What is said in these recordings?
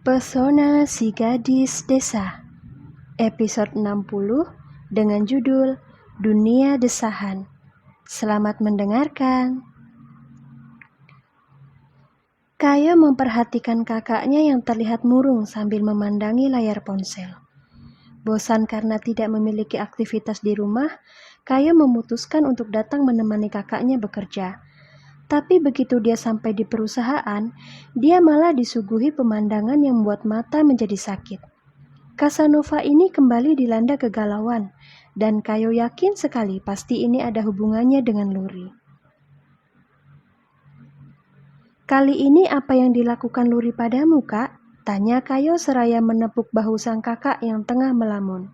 Pesona si Gadis Desa, episode 60 dengan judul Dunia Desahan. Selamat mendengarkan. Kayo memperhatikan kakaknya yang terlihat murung sambil memandangi layar ponsel. Bosan karena tidak memiliki aktivitas di rumah, Kayo memutuskan untuk datang menemani kakaknya bekerja. Tapi begitu dia sampai di perusahaan, dia malah disuguhi pemandangan yang membuat mata menjadi sakit. Casanova ini kembali dilanda kegalauan, dan Kayo yakin sekali pasti ini ada hubungannya dengan Luri. Kali ini apa yang dilakukan Luri padamu, Kak? Tanya Kayo seraya menepuk bahu sang kakak yang tengah melamun.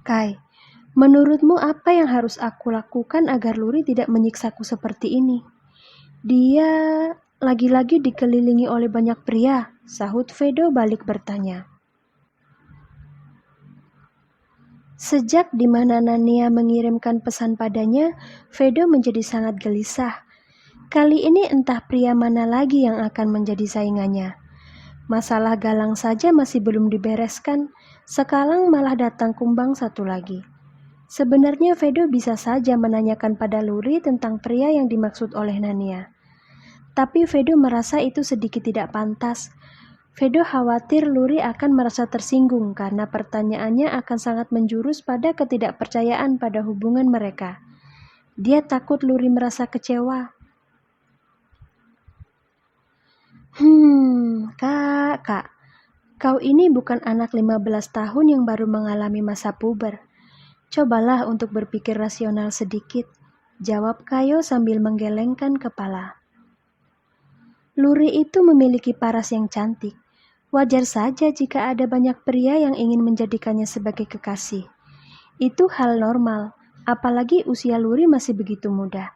Kai, menurutmu apa yang harus aku lakukan agar Luri tidak menyiksaku seperti ini? Dia lagi-lagi dikelilingi oleh banyak pria, sahut Vedo balik bertanya. Sejak di mana Nania mengirimkan pesan padanya, Vedo menjadi sangat gelisah. Kali ini entah pria mana lagi yang akan menjadi saingannya. Masalah Galang saja masih belum dibereskan, sekarang malah datang kumbang satu lagi. Sebenarnya Vedo bisa saja menanyakan pada Luri tentang pria yang dimaksud oleh Nania. Tapi Vedo merasa itu sedikit tidak pantas. Vedo khawatir Luri akan merasa tersinggung karena pertanyaannya akan sangat menjurus pada ketidakpercayaan pada hubungan mereka. Dia takut Luri merasa kecewa. Kak, kau ini bukan anak 15 tahun yang baru mengalami masa puber. Cobalah untuk berpikir rasional sedikit, jawab Kayo sambil menggelengkan kepala. Luri itu memiliki paras yang cantik. Wajar saja jika ada banyak pria yang ingin menjadikannya sebagai kekasih. Itu hal normal, apalagi usia Luri masih begitu muda.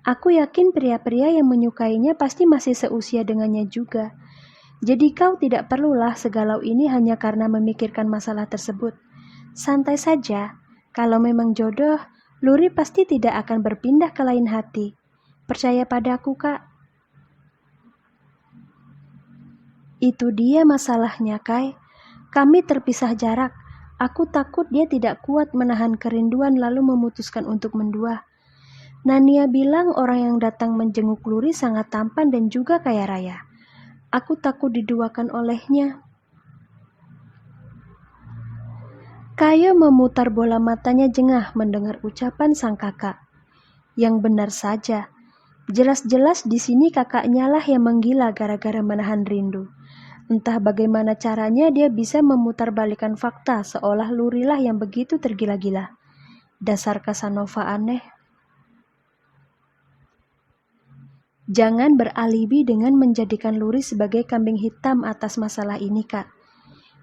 Aku yakin pria-pria yang menyukainya pasti masih seusia dengannya juga. Jadi kau tidak perlulah segalau ini hanya karena memikirkan masalah tersebut. Santai saja, kalau memang jodoh, Luri pasti tidak akan berpindah ke lain hati. Percaya padaku, Kak. Itu dia masalahnya, Kai. Kami terpisah jarak. Aku takut dia tidak kuat menahan kerinduan lalu memutuskan untuk mendua. Nania bilang orang yang datang menjenguk Luri sangat tampan dan juga kaya raya. Aku takut diduakan olehnya. Kayo memutar bola matanya jengah mendengar ucapan sang kakak. Yang benar saja, jelas-jelas di sini kakaknya lah yang menggila gara-gara menahan rindu. Entah bagaimana caranya dia bisa memutarbalikkan fakta seolah Luri lah yang begitu tergila-gila. Dasar Casanova aneh. Jangan beralibi dengan menjadikan Luri sebagai kambing hitam atas masalah ini, Kak.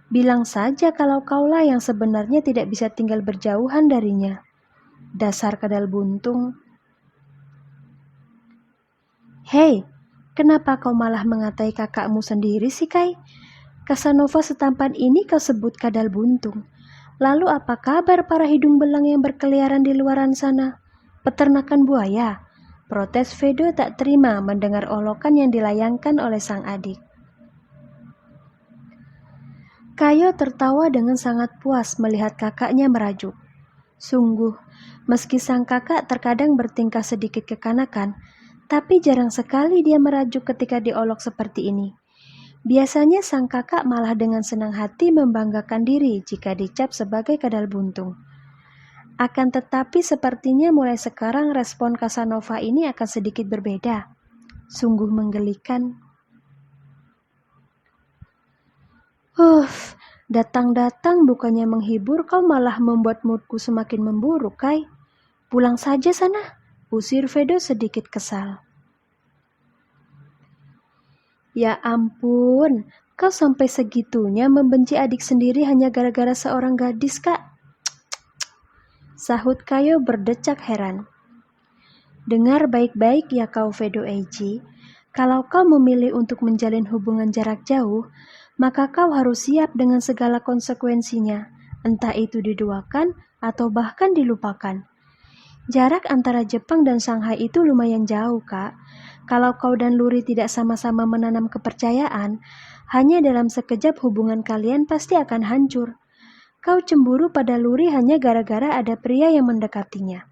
Bilang saja kalau kaulah yang sebenarnya tidak bisa tinggal berjauhan darinya. Dasar kadal buntung. Hei, kenapa kau malah mengatai kakakmu sendiri sih, Kai? Casanova setampan ini kau sebut kadal buntung. Lalu apa kabar para hidung belang yang berkeliaran di luaran sana? Peternakan buaya? Protes Vedo tak terima mendengar olokan yang dilayangkan oleh sang adik. Kayo tertawa dengan sangat puas melihat kakaknya merajuk. Sungguh, meski sang kakak terkadang bertingkah sedikit kekanakan, tapi jarang sekali dia merajuk ketika diolok seperti ini. Biasanya sang kakak malah dengan senang hati membanggakan diri jika dicap sebagai kadal buntung. Akan tetapi sepertinya mulai sekarang respon Casanova ini akan sedikit berbeda. Sungguh menggelikan. Datang-datang bukannya menghibur, kau malah membuat moodku semakin memburuk, Kai. Pulang saja sana, usir Vedo sedikit kesal. Ya ampun, kau sampai segitunya membenci adik sendiri hanya gara-gara seorang gadis, Kak. Sahut Kayo berdecak heran. Dengar baik-baik ya kau Vedo Eiji, kalau kau memilih untuk menjalin hubungan jarak jauh, maka kau harus siap dengan segala konsekuensinya, entah itu diduakan atau bahkan dilupakan. Jarak antara Jepang dan Shanghai itu lumayan jauh, Kak. Kalau kau dan Luri tidak sama-sama menanam kepercayaan, hanya dalam sekejap hubungan kalian pasti akan hancur. Kau cemburu pada Luri hanya gara-gara ada pria yang mendekatinya.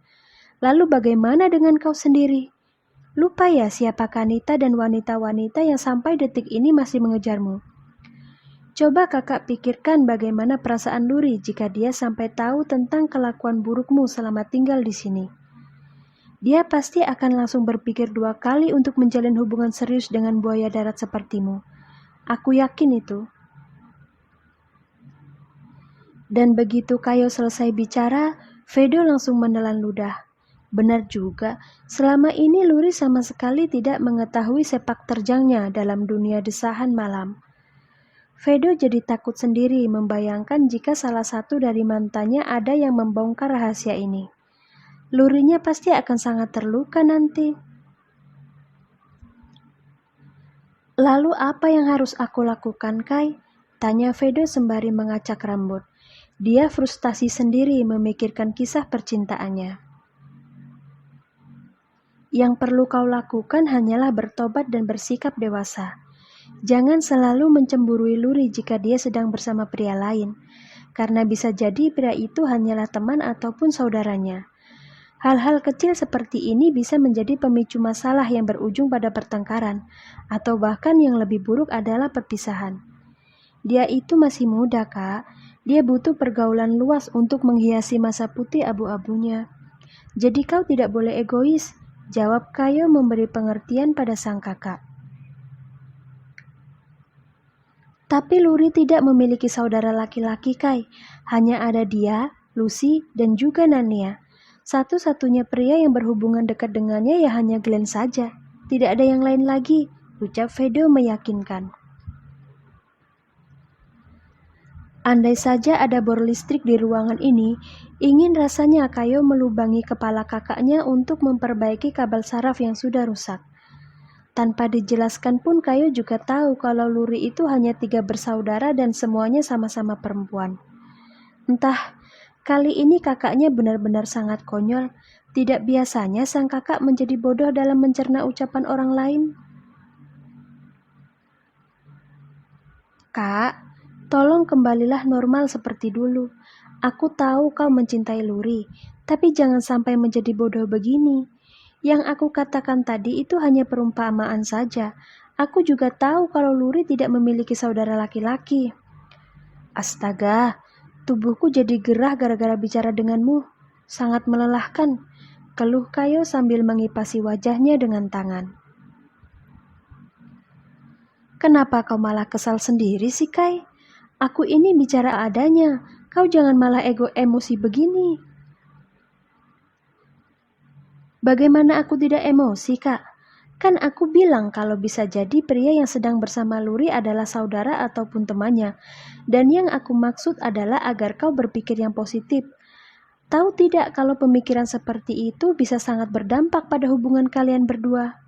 Lalu bagaimana dengan kau sendiri? Lupa ya siapa Kanita dan wanita-wanita yang sampai detik ini masih mengejarmu? Coba kakak pikirkan bagaimana perasaan Luri jika dia sampai tahu tentang kelakuan burukmu selama tinggal di sini. Dia pasti akan langsung berpikir 2 kali untuk menjalin hubungan serius dengan buaya darat sepertimu. Aku yakin itu. Dan begitu Kayo selesai bicara, Vedo langsung menelan ludah. Benar juga, selama ini Luri sama sekali tidak mengetahui sepak terjangnya dalam dunia desahan malam. Vedo jadi takut sendiri membayangkan jika salah satu dari mantannya ada yang membongkar rahasia ini. Lurinya pasti akan sangat terluka nanti. Lalu apa yang harus aku lakukan, Kai? Tanya Vedo sembari mengacak rambut. Dia frustasi sendiri memikirkan kisah percintaannya. Yang perlu kau lakukan hanyalah bertobat dan bersikap dewasa. Jangan selalu mencemburui Luri jika dia sedang bersama pria lain, karena bisa jadi pria itu hanyalah teman ataupun saudaranya. Hal-hal kecil seperti ini bisa menjadi pemicu masalah yang berujung pada pertengkaran, atau bahkan yang lebih buruk adalah perpisahan. Dia itu masih muda, Kak. Dia butuh pergaulan luas untuk menghiasi masa putih abu-abunya. Jadi kau tidak boleh egois, jawab Kayo memberi pengertian pada sang kakak. Tapi Luri tidak memiliki saudara laki-laki, Kai. Hanya ada dia, Lucy, dan juga Nania. Satu-satunya pria yang berhubungan dekat dengannya ya hanya Glenn saja. Tidak ada yang lain lagi, ucap Vedo meyakinkan. Andai saja ada bor listrik di ruangan ini, ingin rasanya Kayo melubangi kepala kakaknya untuk memperbaiki kabel saraf yang sudah rusak. Tanpa dijelaskan pun Kayo juga tahu kalau Luri itu hanya 3 bersaudara dan semuanya sama-sama perempuan. Entah, kali ini kakaknya benar-benar sangat konyol. Tidak biasanya sang kakak menjadi bodoh dalam mencerna ucapan orang lain. Kak, tolong kembalilah normal seperti dulu. Aku tahu kau mencintai Luri, tapi jangan sampai menjadi bodoh begini. Yang aku katakan tadi itu hanya perumpamaan saja. Aku juga tahu kalau Luri tidak memiliki saudara laki-laki. Astaga, tubuhku jadi gerah gara-gara bicara denganmu. Sangat melelahkan, keluh Kayo sambil mengipasi wajahnya dengan tangan. Kenapa kau malah kesal sendiri sih, Kai? Aku ini bicara adanya, kau jangan malah emosi begini. Bagaimana aku tidak emosi, Kak? Kan aku bilang kalau bisa jadi pria yang sedang bersama Luri adalah saudara ataupun temannya. Dan yang aku maksud adalah agar kau berpikir yang positif. Tahu tidak kalau pemikiran seperti itu bisa sangat berdampak pada hubungan kalian berdua?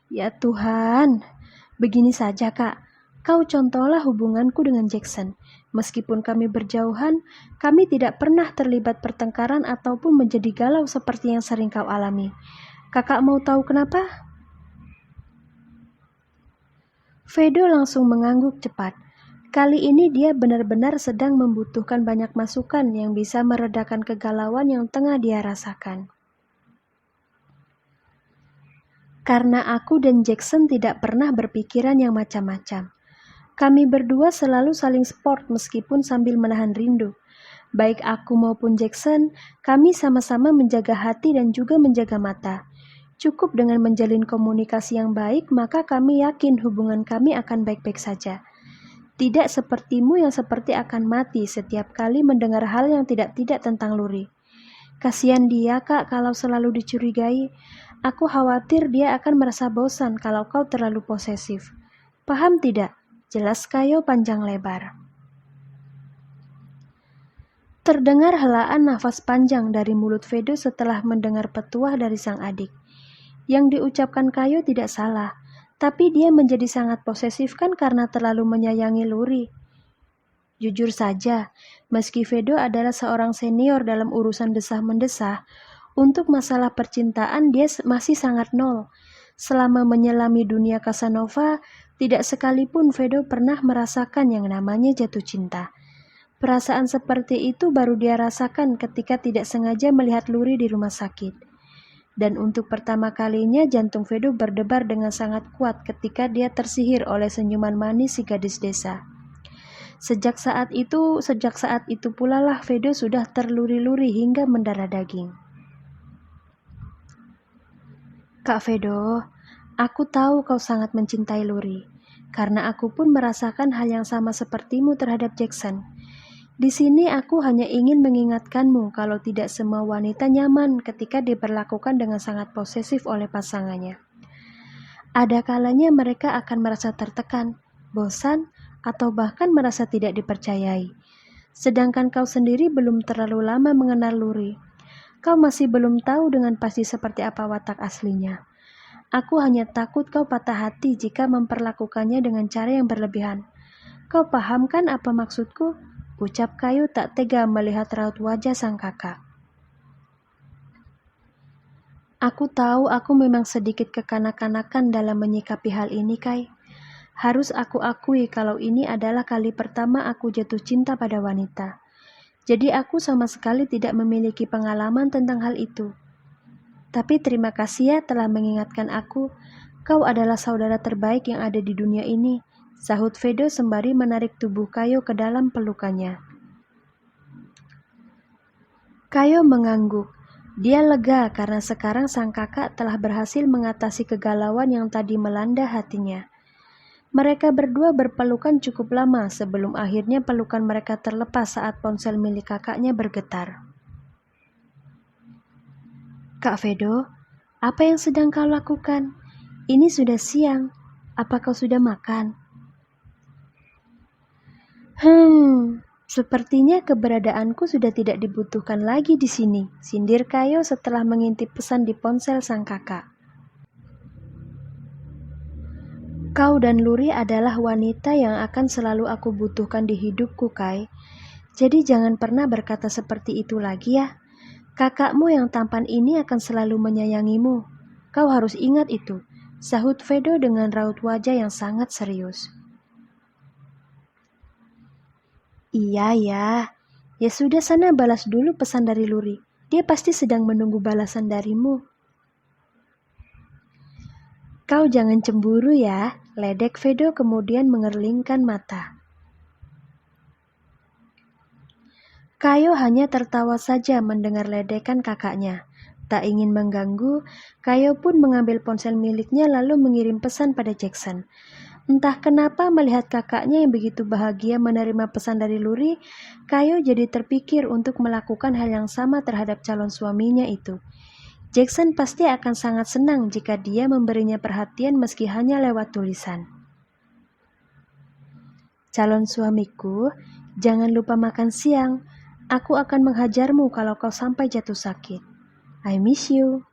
Ya Tuhan, begini saja Kak. Kau contohlah hubunganku dengan Jackson. Meskipun kami berjauhan, kami tidak pernah terlibat pertengkaran ataupun menjadi galau seperti yang sering kau alami. Kakak mau tahu kenapa? Vedo langsung mengangguk cepat. Kali ini dia benar-benar sedang membutuhkan banyak masukan yang bisa meredakan kegalauan yang tengah dia rasakan. Karena aku dan Jackson tidak pernah berpikiran yang macam-macam. Kami berdua selalu saling support meskipun sambil menahan rindu. Baik aku maupun Jackson, kami sama-sama menjaga hati dan juga menjaga mata. Cukup dengan menjalin komunikasi yang baik, maka kami yakin hubungan kami akan baik-baik saja. Tidak sepertimu yang seperti akan mati setiap kali mendengar hal yang tidak-tidak tentang Luri. Kasihan dia, Kak, kalau selalu dicurigai. Aku khawatir dia akan merasa bosan kalau kau terlalu posesif. Paham tidak? Jelas Kayo panjang lebar. Terdengar helaan nafas panjang dari mulut Vedo setelah mendengar petuah dari sang adik. Yang diucapkan Kayo tidak salah, tapi dia menjadi sangat posesif kan karena terlalu menyayangi Luri. Jujur saja, meski Vedo adalah seorang senior dalam urusan desah-mendesah, untuk masalah percintaan dia masih sangat nol. Selama menyelami dunia Casanova, tidak sekalipun Vedo pernah merasakan yang namanya jatuh cinta. Perasaan seperti itu baru dia rasakan ketika tidak sengaja melihat Luri di rumah sakit. Dan untuk pertama kalinya jantung Vedo berdebar dengan sangat kuat ketika dia tersihir oleh senyuman manis si gadis desa. Sejak saat itu pula lah Vedo sudah terluri-luri hingga mendarah daging. Kak Vedo, aku tahu kau sangat mencintai Luri, karena aku pun merasakan hal yang sama sepertimu terhadap Jackson. Di sini aku hanya ingin mengingatkanmu kalau tidak semua wanita nyaman ketika diperlakukan dengan sangat posesif oleh pasangannya. Ada kalanya mereka akan merasa tertekan, bosan, atau bahkan merasa tidak dipercayai. Sedangkan kau sendiri belum terlalu lama mengenal Luri. Kau masih belum tahu dengan pasti seperti apa watak aslinya. Aku hanya takut kau patah hati jika memperlakukannya dengan cara yang berlebihan. Kau paham kan apa maksudku? Ucap Kayu tak tega melihat raut wajah sang kakak. Aku tahu aku memang sedikit kekanak-kanakan dalam menyikapi hal ini, Kai. Harus aku akui kalau ini adalah kali pertama aku jatuh cinta pada wanita. Jadi aku sama sekali tidak memiliki pengalaman tentang hal itu. Tapi terima kasih ya telah mengingatkan aku. Kau adalah saudara terbaik yang ada di dunia ini, sahut Vedo sembari menarik tubuh Kayo ke dalam pelukannya. Kayo mengangguk. Dia lega karena sekarang sang kakak telah berhasil mengatasi kegalauan yang tadi melanda hatinya. Mereka berdua berpelukan cukup lama sebelum akhirnya pelukan mereka terlepas saat ponsel milik kakaknya bergetar. Kak Vedo, apa yang sedang kau lakukan? Ini sudah siang. Apa kau sudah makan? Sepertinya keberadaanku sudah tidak dibutuhkan lagi di sini, sindir Kayo setelah mengintip pesan di ponsel sang kakak. Kau dan Luri adalah wanita yang akan selalu aku butuhkan di hidupku, Kai. Jadi jangan pernah berkata seperti itu lagi ya. Kakakmu yang tampan ini akan selalu menyayangimu. Kau harus ingat itu, sahut Vedo dengan raut wajah yang sangat serius. Iya ya, ya sudah sana balas dulu pesan dari Luri. Dia pasti sedang menunggu balasan darimu. Kau jangan cemburu ya, ledek Vedo kemudian mengerlingkan mata. Kayo hanya tertawa saja mendengar ledekan kakaknya. Tak ingin mengganggu, Kayo pun mengambil ponsel miliknya lalu mengirim pesan pada Jackson. Entah kenapa melihat kakaknya yang begitu bahagia menerima pesan dari Luri, Kayo jadi terpikir untuk melakukan hal yang sama terhadap calon suaminya itu. Jackson pasti akan sangat senang jika dia memberinya perhatian meski hanya lewat tulisan. Calon suamiku, jangan lupa makan siang. Aku akan menghajarmu kalau kau sampai jatuh sakit. I miss you.